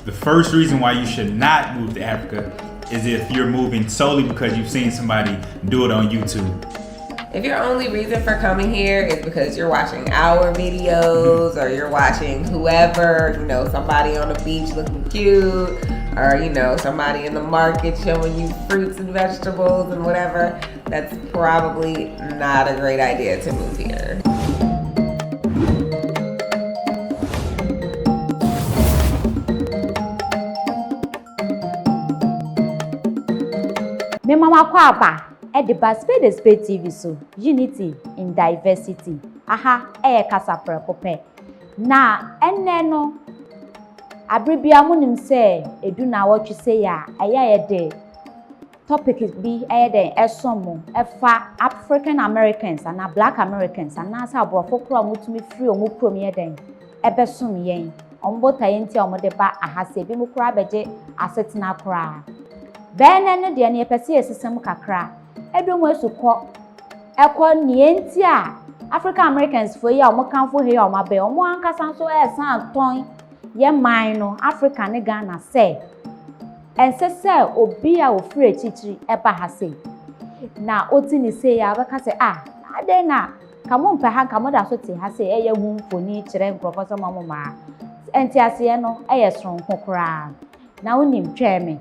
The first reason why you should not move to Africa is if you're moving solely because you've seen somebody do it on YouTube. If your only reason for coming here is because you're watching our videos or you're watching whoever, somebody on the beach looking cute, or, somebody in the market showing you fruits and vegetables and whatever, that's probably not a great idea to move here. Me mama kwaba at the Spade TV so unity in diversity. Aha, Kasapreko pe. Na no abribia munim say edu na what you say ya de topic bi de esomo efa African Americans and Black Americans and na sa abrofo kro mutumi free omo krom ye den ebesom yen ombota yenti omode ba ahase bi mu kra beje asetena kra bene ne de ne pese esesem kakra edomo esukọ ekọ nienti a African Americans for ya omo kanfo he ya omo be omo ankasa so esan ton ye man no Africa ne Ghana say ensese obi a ofure echichiri eba ha say na oti ni say ya beka say ade na kamo mpe ha kamo da so ti ha say eye hu mfoni kire professor mamoma enti ase no eye sron kokora na onim tweme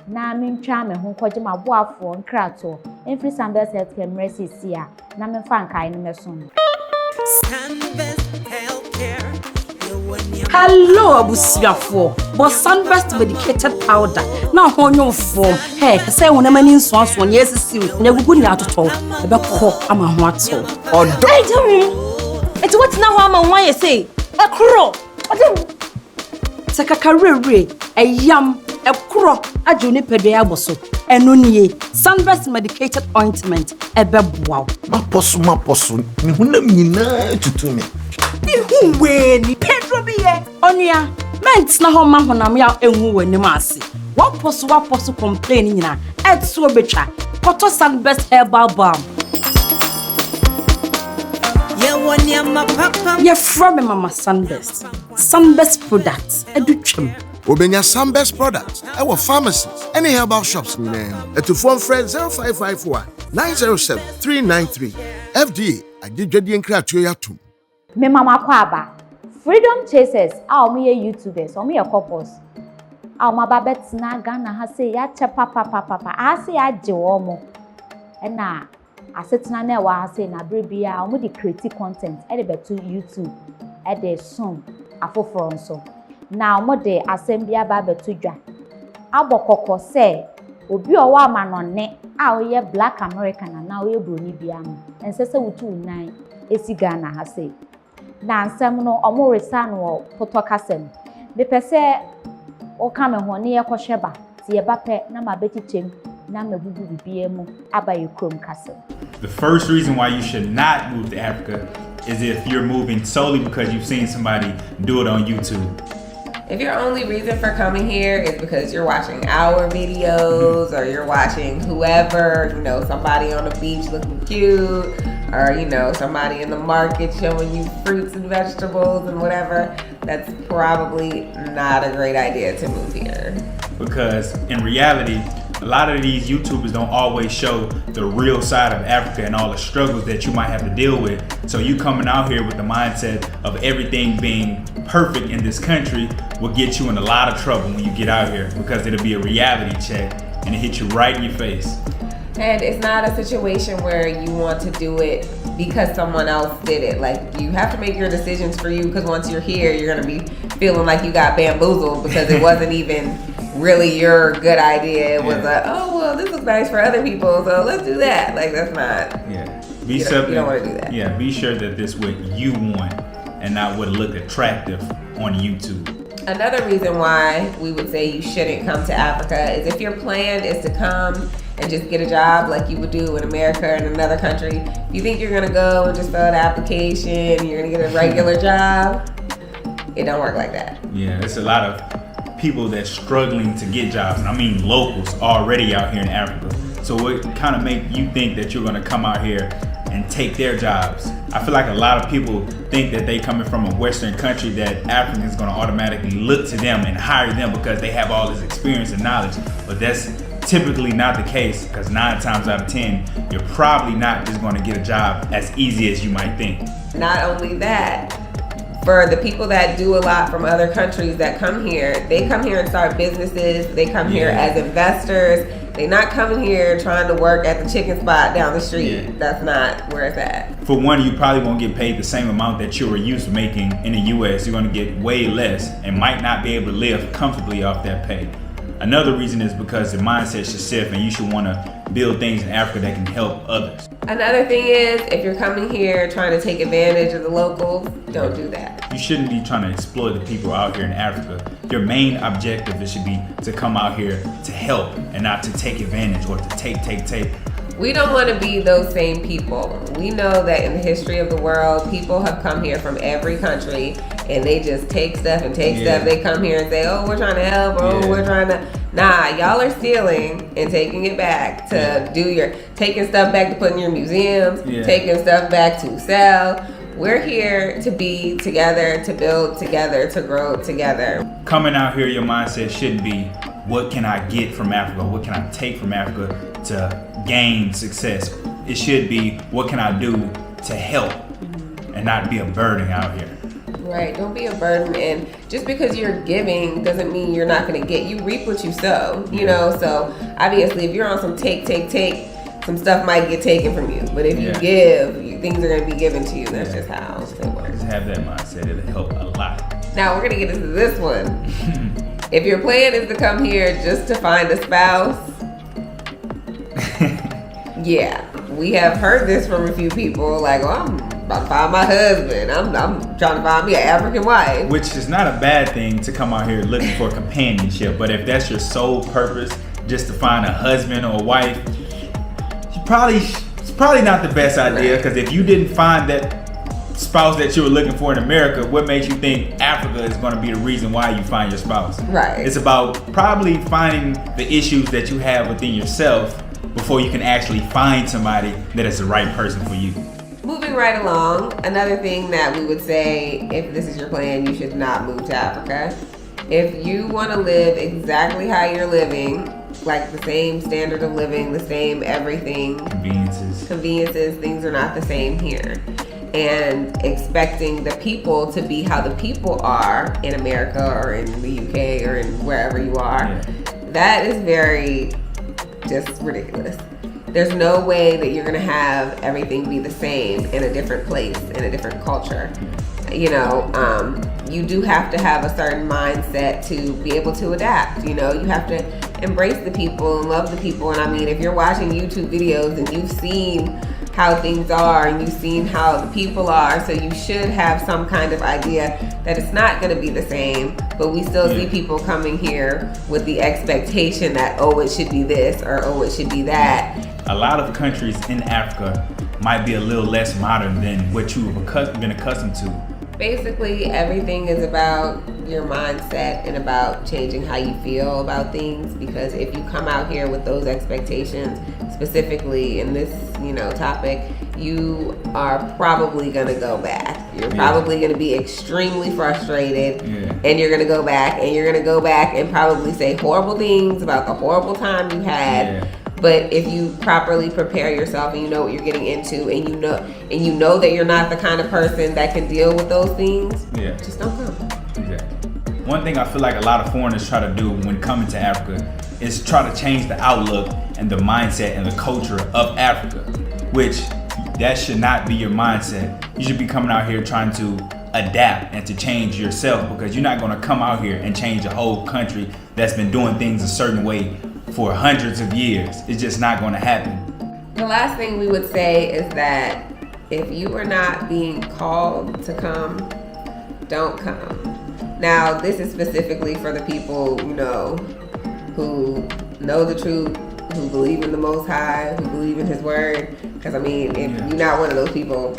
na mentwa me ho koje maboafo nkrato enfri Sambes Healthcare Mercy sia na me fa nkai no meson Hello, abusiafo. But Sunburst medicated powder. Now honyo form. Hey, say when a man in swans one yes see never good out to talk. About cock am a what or it's what now I'm why you say a crow. Take a career, a yam, a crow, a juniper bosso, and nunye, Sunburst medicated ointment, a bebwao. My possum, to me. Ni Pedro biye onia ment na ho ma honam ya enwu wani maase waposo complain nyina etso betwa koto Sunburst herbal balm ye woni ama papa ye from mama Sunburst products edutwem Obenya Sunburst products our pharmacies any herbal shops at to phone friend 0551 907 393 FDA agidwadi enkra tuyatum Me mama kwaba freedom chasers omo YouTubers omo couples omo babet na Ghana ha say ya che papa ha say ya je omo na asetena na wa ha say na brebia omo dey create content e dey beto YouTube e dey song afoforo nso na omo dey assembly ba beto dwa abokoko say obi owo amanone a oye Black American na oye broni bia no ensese wutu nan esi Ghana ha say na nsem no Maurice no potokasem me pese o ka me ho ne ye kohweba ti ye bape na ma betichem na mabubu bibie mu abaye krom kasem. The first reason why you should not move to Africa is if you're moving solely because you've seen somebody do it on YouTube. If your only reason for coming here is because you're watching our videos or you're watching whoever, somebody on the beach looking cute, or somebody in the market showing you fruits and vegetables and whatever, that's probably not a great idea to move here. Because in reality, a lot of these YouTubers don't always show the real side of Africa and all the struggles that you might have to deal with. So you coming out here with the mindset of everything being perfect in this country will get you in a lot of trouble when you get out here, because it'll be a reality check and it hit you right in your face. And it's not a situation where you want to do it because someone else did it. Like, you have to make your decisions for you, because once you're here, you're gonna be feeling like you got bamboozled because it wasn't even really your good idea. It was like, oh, well, this looks nice for other people, so let's do that. Like, that's not, you don't want to do that. Yeah, be sure that this is what you want and not what looked attractive on YouTube. Another reason why we would say you shouldn't come to Africa is if your plan is to come and just get a job like you would do in America or in another country. You think you're gonna go and just fill out an application, you're gonna get a regular job. It don't work like that. Yeah, it's a lot of people that's struggling to get jobs. And I mean locals already out here in Africa. So what kind of make you think that you're gonna come out here and take their jobs. I feel like a lot of people think that they coming from a Western country that Africans gonna automatically look to them and hire them because they have all this experience and knowledge. But that's typically not the case, because 9 times out of 10, you're probably not just gonna get a job as easy as you might think. Not only that, for the people that do a lot from other countries that come here, they come here and start businesses, they come here as investors. They're not coming here trying to work at the chicken spot down the street. Yeah. That's not where it's at. For one, you probably won't get paid the same amount that you were used to making in the US. You're gonna get way less and might not be able to live comfortably off that pay. Another reason is because the mindset should shift and you should wanna build things in Africa that can help others. Another thing is, if you're coming here trying to take advantage of the locals, don't do that. You shouldn't be trying to exploit the people out here in Africa. Your main objective should be to come out here to help and not to take advantage or to take. We don't want to be those same people. We know that in the history of the world, people have come here from every country and they just take stuff and take stuff. They come here and say, oh, we're trying to help, we're trying to... Nah, y'all are stealing and taking it back to taking stuff back to put in your museums, taking stuff back to sell. We're here to be together, to build together, to grow together. Coming out here, your mindset shouldn't be, what can I get from Africa? What can I take from Africa to gain success? It should be, what can I do to help and not be a burden out here? Right, don't be a burden, and just because you're giving doesn't mean you're not gonna get. You reap what you sow, you know, so obviously if you're on some take, some stuff might get taken from you, but if you give, things are gonna be given to you. That's just how it works. Just have that mindset, it'll help a lot. Now we're gonna get into this one. If your plan is to come here just to find a spouse, we have heard this from a few people, like, oh, I'm about to find my husband. I'm trying to find me an African wife. Which is not a bad thing to come out here looking for companionship, but if that's your sole purpose, just to find a husband or a wife, it's probably not the best idea, because if you didn't find that spouse that you were looking for in America, what makes you think Africa is going to be the reason why you find your spouse? Right. It's about probably finding the issues that you have within yourself before you can actually find somebody that is the right person for you. Moving right along, another thing that we would say, if this is your plan, you should not move to Africa. If you want to live exactly how you're living, like the same standard of living, the same everything, conveniences, things are not the same here. And expecting the people to be how the people are in America or in the UK or in wherever you are, that is very just ridiculous. There's no way that you're gonna have everything be the same in a different place, in a different culture. You know, you do have to have a certain mindset to be able to adapt. You know, you have to embrace the people and love the people. And I mean, if you're watching YouTube videos and you've seen how things are and you've seen how the people are, so you should have some kind of idea that it's not going to be the same, but we still see people coming here with the expectation that, oh, it should be this or oh, it should be that. A lot of countries in Africa might be a little less modern than what you've been accustomed to. Basically, everything is about your mindset and about changing how you feel about things, because if you come out here with those expectations, specifically in this, topic, you are probably gonna go back. You're probably gonna be extremely frustrated, and you're gonna go back and probably say horrible things about the horrible time you had. But if you properly prepare yourself and you know what you're getting into, and you know that you're not the kind of person that can deal with those things, just don't come. Exactly. One thing I feel like a lot of foreigners try to do when coming to Africa is try to change the outlook and the mindset and the culture of Africa, which that should not be your mindset. You should be coming out here trying to adapt and to change yourself, because you're not going to come out here and change a whole country that's been doing things a certain way for hundreds of years. It's just not going to happen. The last thing we would say is that if you are not being called to come, don't come. Now, this is specifically for the people, who know the truth, who believe in the Most High, who believe in His Word. Because, if you're not one of those people,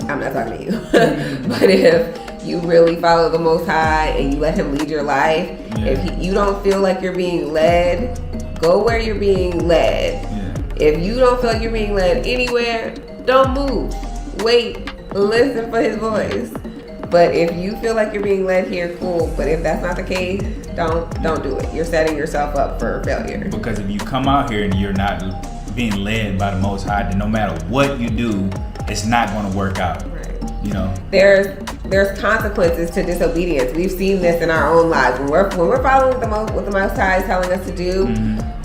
I'm not talking to you. But if you really follow the Most High and you let Him lead your life, if you don't feel like you're being led, go where you're being led. If you don't feel like you're being led anywhere, don't move. Wait, listen for his voice. But if you feel like you're being led here, cool. But if that's not the case, don't do it. You're setting yourself up for failure. Because if you come out here and you're not being led by the Most High, then no matter what you do, it's not going to work out. Right. You know, there's consequences to disobedience. We've seen this in our own lives. When we're following what the Most High is telling us to do,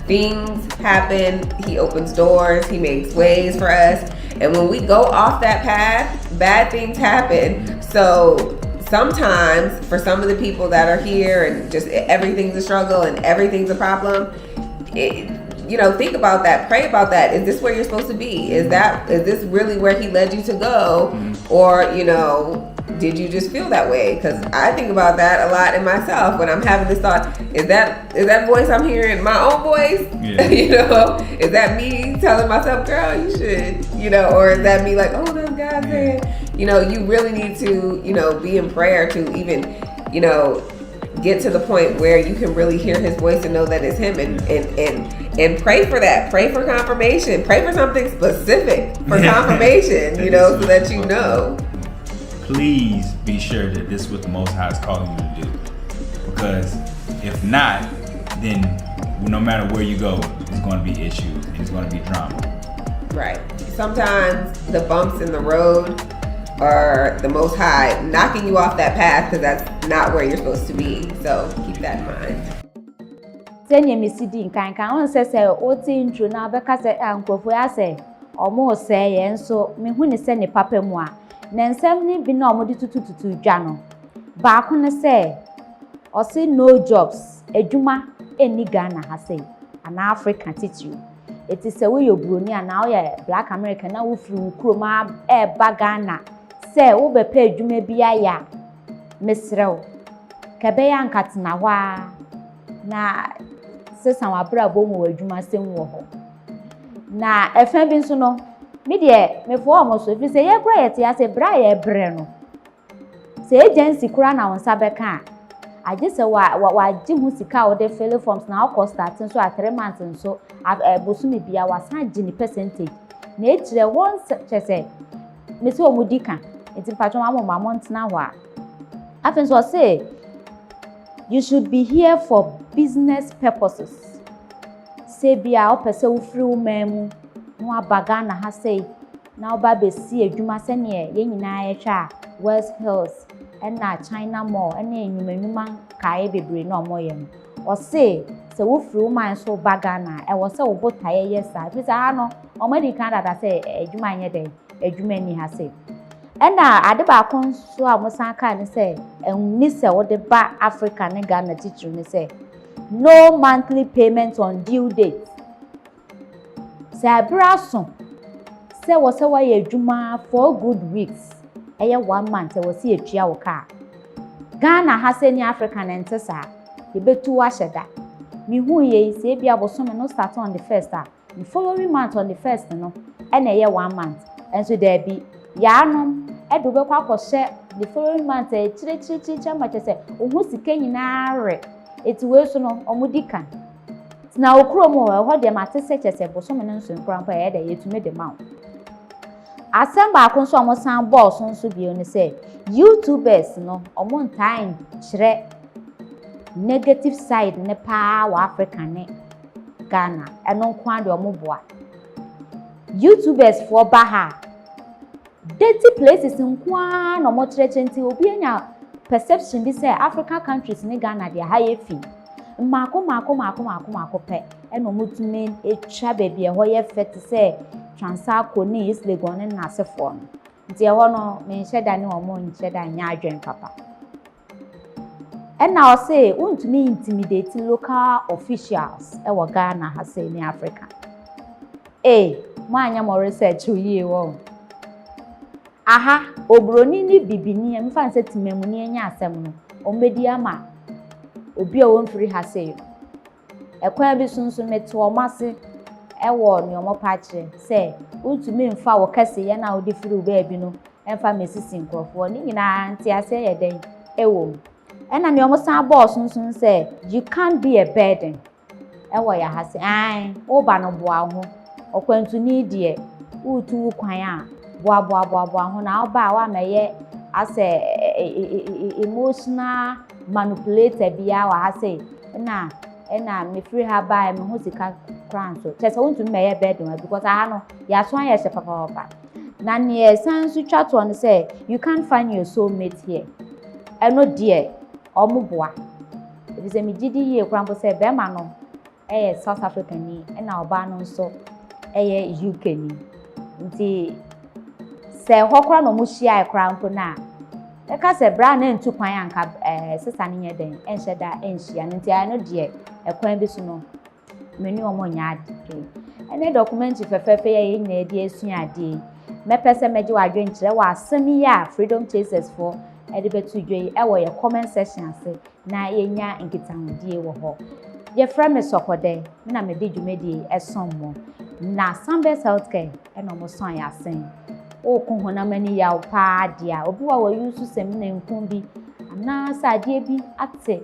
things happen. He opens doors. He makes ways for us. And when we go off that path, bad things happen. So sometimes for some of the people that are here and just everything's a struggle and everything's a problem, think about that, pray about that. Is this where you're supposed to be? Is this really where he led you to go? Or, did you just feel that way? Because I think about that a lot in myself when I'm having this thought. Is that voice I'm hearing my own voice? Yeah. Is that me telling myself, girl, you should, or is that me like, oh, that's God saying, you really need to, be in prayer to even, get to the point where you can really hear his voice and know that it's him and pray for that. Pray for confirmation. Pray for something specific for confirmation, so that you know. Please be sure that this is what the Most High is calling you to do. Because if not, then no matter where you go, there's going to be issues and there's going to be drama. Right. Sometimes the bumps in the road are the Most High knocking you off that path because that's not where you're supposed to be. So keep that in mind. Senya misidi nkankan on say oti intro na beka say ankofo ya say omo say ye nso me hu ni say ne papa mu a na nsem ni bi na omo di tutututu dwa no ba ko ne say o say no jobs adwuma eni Ghana ha say an African titiri it is say we yo broni ana o ye black American na wo firi kroma ba Ghana say wo be pa adwuma bi aya mesrew kebe ya nkatena ho a na sesa wa bra bomu wadwuma sem wo ho na efa bi nso no me de me fo omo so fi se ye kura ye te ase bra ye bre no se agency kura na wonsa beka age se wa ji hu sika wo de fill forms na o start nso a 3 months nso bosumi bia wa san ji ni percentage na e kire won se me se omudika enti patwa ma mo ntena ho a afen so say you should be here for business purposes. Say bia o pese wo free woman no abaga na ha say na oba be si adwuma se ne ye nyina ye twa West Hills and na China Mall and enyumanuma kai bebre na omoye no. O say se wo free woman so baga na e wo se wo botaye yesa. Fi sa no omadi kan da say adwuma nye den adwuma ni ha say. Ena ade ba kon so a musan ka ne say enni se wo de ba Africa ne Ghana teacher ne say no monthly payment on due date. Say abraso say wo se wa ye adwuma for good weeks eye 1 month wo se etua wo ka Ghana ha say ni Africa ne ntesa ye betu wa sheda mi hu ye say bia bosome no start on the first the following month on the first no ena ye 1 month enso there be yanom edo be kwa kwose the following month chire ma chese ohu sika nyina re eti we so no omudika na okromo ho de matese chese bosome no nso nkrampa ye de yetume de maw asamba akonso omosan boss nso bi ni say YouTubers no omo time chire negative side ne pa wa Africa ne Ghana eno nkwa de omoboa YouTubers for baha dirty places nkwa no mo chirechenti obi anya perception bi say African countries ni Ghana they high fee mako pe eno mutume etwa baby e ho ye fet say transako ni islegon ne nasefo no nti e ho no me nheda ne omo nheda nya adwen papa and now say untumi intimidate local officials e wo Ghana ha say ni Africa anya mo research yi wo aha obroni ni bibini em fa nse timemu ni enya asem no ombedi ama obi a won free ha say ekwan bi sunsun meti o mase ewo ni omo pa kire say untumi mfa wo kase ye na odi free oba bi no emfa mesisi nkrofo ni nyina nti ase ye den ewo ena ni omo san boss sunsun say you can't be a burden ewo ya ha say ai oba no boa ho okwantu ni die utu kwan a boa ho na oba wa meye as emotional manipulator bia wa ha say na me free her by me ho sika kran so chese wontu meye bedroom because aha no ya so an ye papa na ne san su twato on say you can't find your soulmate here eno die omuboa ebi se me gidi ye kran bo say be ma no South African ni na oba no so UK ni nti se hokora no mu hia ekra mpo na e ka se bra na ntu kwan anka sisa ne nye den enhye da enhia nti ano de ekwan bi so no meni omo nya ade ene document fefefe ye na edi esu ade mepese meje wadwe nkire wa asemi ya freedom chasers for ede betu dwe e wo ye comment section ase na yenya nkitahudie wo ho ye frame sokode na me de dwumedi esonmo na Sunbest Healthcare eno mo son ya sen o ko honamani ya pa dia obi wa use semina nkun bi ana sadie bi ate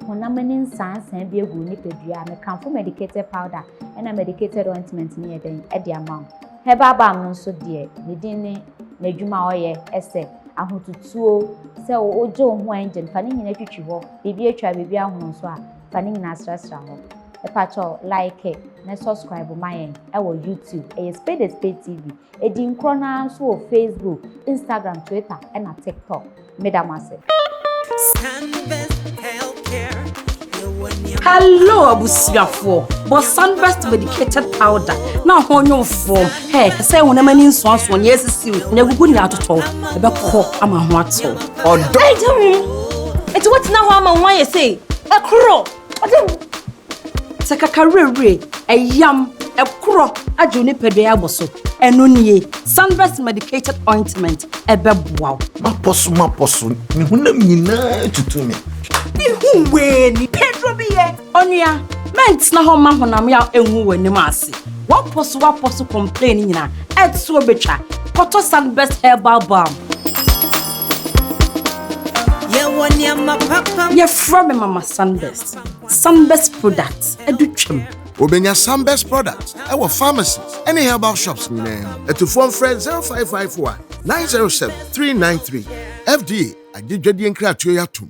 honamani nsansan bi egu ni pedua me kanfo medicated powder ena medicated ointment ni eden e dia ma herbal balm no so de ne din ne n'adwuma oye ese ahotutuo se ojo ho engine fa ni nyina twitwi ho bibi atwa bibi ahono so a fa ni nyina stressra ho epacho like na subscribe my YouTube Spade TV edi nkrona so o Facebook Instagram Twitter and TikTok medamase Hello abusiafo but Sunbest medicated powder na honyo form say wonamani nso ne esisi ne gugu ni atoto e be ko ama ho ato odo eti what na ho ama nwa ye say ekro odo Sakakarere eyam ekro ajo ni pedua aboso eno nie Sunbest medicated ointment ebeboa maposo ni hunam nyina tutumi ihu we ni pedro biye onua ment na ho ma honam ya enhu wani ase waposo complain nyina etso betwa koto Sunbest herbal balm ye from mama Sunbest products edutwem Obenya Sunbest products our pharmacies any herbal shops name at phone friend 0551 907 393 FDA agidwadi nkra atuo yatum